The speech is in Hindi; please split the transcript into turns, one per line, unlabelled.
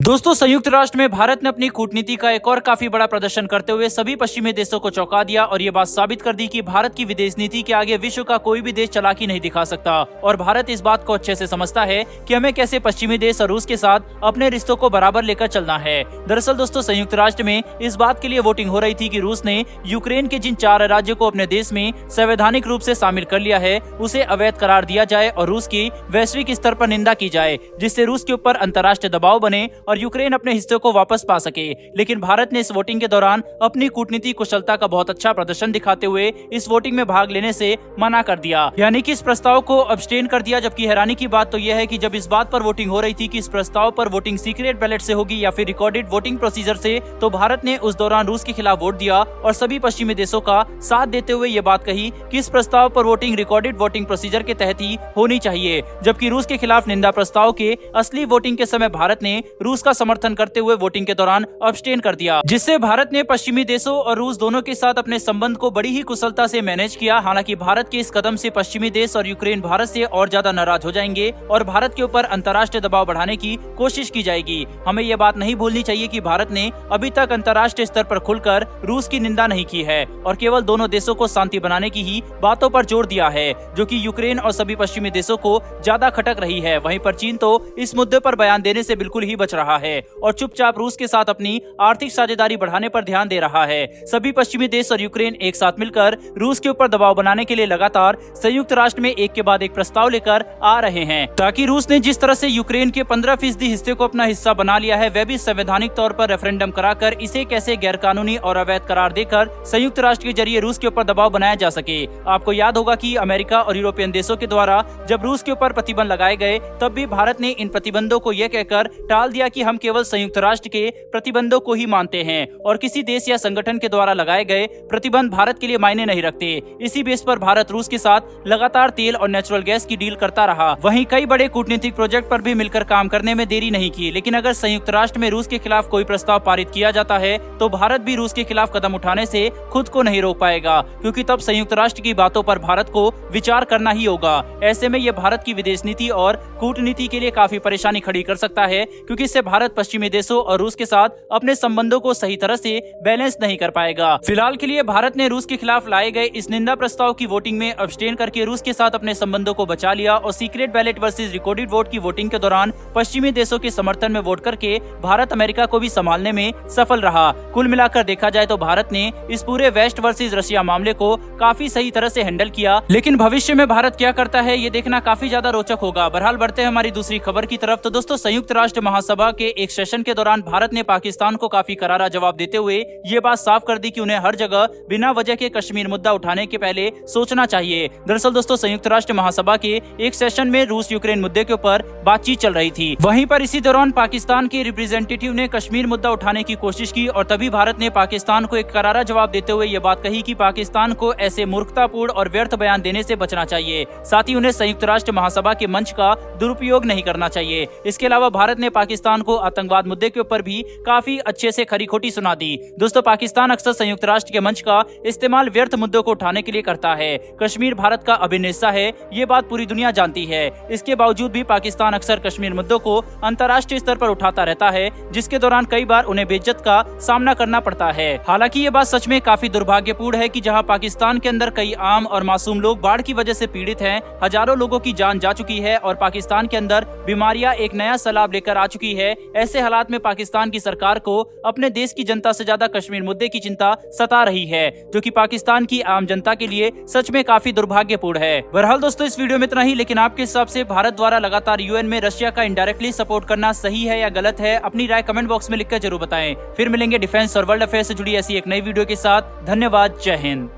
दोस्तों, संयुक्त राष्ट्र में भारत ने अपनी कूटनीति का एक और काफी बड़ा प्रदर्शन करते हुए सभी पश्चिमी देशों को चौंका दिया और ये बात साबित कर दी कि भारत की विदेश नीति के आगे विश्व का कोई भी देश चालाकी नहीं दिखा सकता। और भारत इस बात को अच्छे से समझता है कि हमें कैसे पश्चिमी देश और रूस के साथ अपने रिश्तों को बराबर लेकर चलना है। दरअसल दोस्तों, संयुक्त राष्ट्र में इस बात के लिए वोटिंग हो रही थी कि रूस ने यूक्रेन के जिन 4 राज्यों को अपने देश में संवैधानिक रूप से शामिल कर लिया है उसे अवैध करार दिया जाए और रूस की वैश्विक स्तर पर निंदा की जाए, जिससे रूस के ऊपर अंतर्राष्ट्रीय दबाव बने और यूक्रेन अपने हिस्से को वापस पा सके। लेकिन भारत ने इस वोटिंग के दौरान अपनी कूटनीति कुशलता का बहुत अच्छा प्रदर्शन दिखाते हुए इस वोटिंग में भाग लेने से मना कर दिया, यानी कि इस प्रस्ताव को अब्सटेन कर दिया। जबकि हैरानी की बात तो यह है कि जब इस बात पर वोटिंग हो रही थी कि इस प्रस्ताव पर वोटिंग सीक्रेट बैलेट से होगी या फिर रिकॉर्डेड वोटिंग प्रोसीजर से, तो भारत ने उस दौरान रूस के खिलाफ वोट दिया और सभी पश्चिमी देशों का साथ देते हुए ये बात कही कि इस प्रस्ताव पर वोटिंग रिकॉर्डेड वोटिंग प्रोसीजर के तहत ही होनी चाहिए। जबकि रूस के खिलाफ निंदा प्रस्ताव के असली वोटिंग के समय भारत ने रूस का समर्थन करते हुए वोटिंग के दौरान अब्सटेन कर दिया, जिससे भारत ने पश्चिमी देशों और रूस दोनों के साथ अपने संबंध को बड़ी ही कुशलता से मैनेज किया। हालांकि भारत के इस कदम से पश्चिमी देश और यूक्रेन भारत से और ज्यादा नाराज हो जाएंगे और भारत के ऊपर अंतर्राष्ट्रीय दबाव बढ़ाने की कोशिश की जाएगी। हमें यह बात नहीं भूलनी चाहिए कि भारत ने अभी तक अंतर्राष्ट्रीय स्तर पर खुलकर रूस की निंदा नहीं की है और केवल दोनों देशों को शांति बनाने की ही बातों पर जोर दिया है, जो कि यूक्रेन और सभी पश्चिमी देशों को ज्यादा खटक रही है। वहीं पर चीन तो इस मुद्दे पर बयान देने से बिल्कुल ही बच रहा है और चुपचाप रूस के साथ अपनी आर्थिक साझेदारी बढ़ाने पर ध्यान दे रहा है। सभी पश्चिमी देश और यूक्रेन एक साथ मिलकर रूस के ऊपर दबाव बनाने के लिए लगातार संयुक्त राष्ट्र में एक के बाद एक प्रस्ताव लेकर आ रहे हैं, ताकि रूस ने जिस तरह से यूक्रेन के 15% हिस्से को अपना हिस्सा बना लिया है, वह भी संवैधानिक तौर पर रेफरेंडम कराकर इसे कैसे गैरकानूनी और अवैध करार देकर संयुक्त राष्ट्र के जरिए रूस के ऊपर दबाव बनाया जा सके। आपको याद होगा कि अमेरिका और यूरोपियन देशों के द्वारा जब रूस के ऊपर प्रतिबंध लगाए गए, तब भी भारत ने इन प्रतिबंधों को यह कहकर टाल दिया कि हम केवल संयुक्त राष्ट्र के प्रतिबंधों को ही मानते हैं और किसी देश या संगठन के द्वारा लगाए गए प्रतिबंध भारत के लिए मायने नहीं रखते। इसी बेस पर भारत रूस के साथ लगातार तेल और नेचुरल गैस की डील करता रहा। वहीं कई बड़े कूटनीतिक प्रोजेक्ट पर भी मिलकर काम करने में देरी नहीं की। लेकिन अगर संयुक्त राष्ट्र में रूस के खिलाफ कोई प्रस्ताव पारित किया जाता है तो भारत भी रूस के खिलाफ कदम उठाने से खुद को नहीं रोक पाएगा, क्योंकि तब संयुक्त राष्ट्र की बातों पर भारत को विचार करना ही होगा। ऐसे में यह भारत की विदेश नीति और कूटनीति के लिए काफी परेशानी खड़ी कर सकता है, क्योंकि इससे भारत पश्चिमी देशों और रूस के साथ अपने संबंधों को सही तरह से बैलेंस नहीं कर पाएगा। फिलहाल के लिए भारत ने रूस के खिलाफ लाए गए इस निंदा प्रस्ताव की वोटिंग में अब्सटेन करके रूस के साथ अपने संबंधों को बचा लिया और secret ballot versus recorded vote की वोटिंग के दौरान पश्चिमी देशों के समर्थन में वोट करके भारत अमेरिका को भी संभालने में सफल रहा। कुल मिलाकर देखा जाए तो भारत ने इस पूरे वेस्ट वर्सेस रशिया मामले को काफी सही तरह से हैंडल किया। लेकिन भविष्य में भारत क्या करता है, ये देखना काफी ज्यादा रोचक होगा। बहरहाल बढ़ते हैं हमारी दूसरी खबर की तरफ। तो दोस्तों, संयुक्त राष्ट्र महासभा के एक सेशन के दौरान भारत ने पाकिस्तान को काफी करारा जवाब देते हुए ये बात साफ कर दी कि उन्हें हर जगह बिना वजह के कश्मीर मुद्दा उठाने के पहले सोचना चाहिए। दरअसल दोस्तों, संयुक्त राष्ट्र महासभा के एक सेशन में रूस यूक्रेन मुद्दे के ऊपर बातचीत चल रही थी। वहीं पर इसी दौरान पाकिस्तान के रिप्रेजेंटेटिव ने कश्मीर मुद्दा उठाने की कोशिश की और तभी भारत ने पाकिस्तान को एक करारा जवाब देते हुए ये बात कही कि पाकिस्तान को ऐसे मूर्खतापूर्ण और व्यर्थ बयान देने से बचना चाहिए। साथ ही उन्हें संयुक्त राष्ट्र महासभा के मंच का दुरुपयोग नहीं करना चाहिए। इसके अलावा भारत ने पाकिस्तान को आतंकवाद मुद्दे के ऊपर भी काफी अच्छे से खरी खोटी सुना दी। दोस्तों, पाकिस्तान अक्सर संयुक्त राष्ट्र के मंच का इस्तेमाल व्यर्थ मुद्दों को उठाने के लिए करता है। कश्मीर भारत का अभिन्न हिस्सा है, ये बात पूरी दुनिया जानती है। इसके बावजूद भी पाकिस्तान अक्सर कश्मीर मुद्दों को अंतर्राष्ट्रीय स्तर पर उठाता रहता है, जिसके दौरान कई बार उन्हें बेइज्जत का सामना करना पड़ता है। हालांकि ये बात सच में काफी दुर्भाग्यपूर्ण है कि जहां पाकिस्तान के अंदर कई आम और मासूम लोग बाढ़ की वजह से पीड़ित हैं, हजारों लोगों की जान जा चुकी है और पाकिस्तान के अंदर बीमारियां एक नया सैलाब लेकर आ चुकी है, ऐसे हालात में पाकिस्तान की सरकार को अपने देश की जनता से ज्यादा कश्मीर मुद्दे की चिंता सता रही है, जो कि पाकिस्तान की आम जनता के लिए सच में काफी दुर्भाग्यपूर्ण है। बहरहाल दोस्तों, इस वीडियो में इतना ही। लेकिन आपके हिसाब से भारत द्वारा लगातार यूएन में रशिया का इनडायरेक्टली सपोर्ट करना सही है या गलत है? अपनी राय कमेंट बॉक्स में लिखकर जरूर बताएं। फिर मिलेंगे डिफेंस और वर्ल्ड अफेयर से जुड़ी ऐसी एक नई वीडियो के साथ। धन्यवाद। जय हिंद।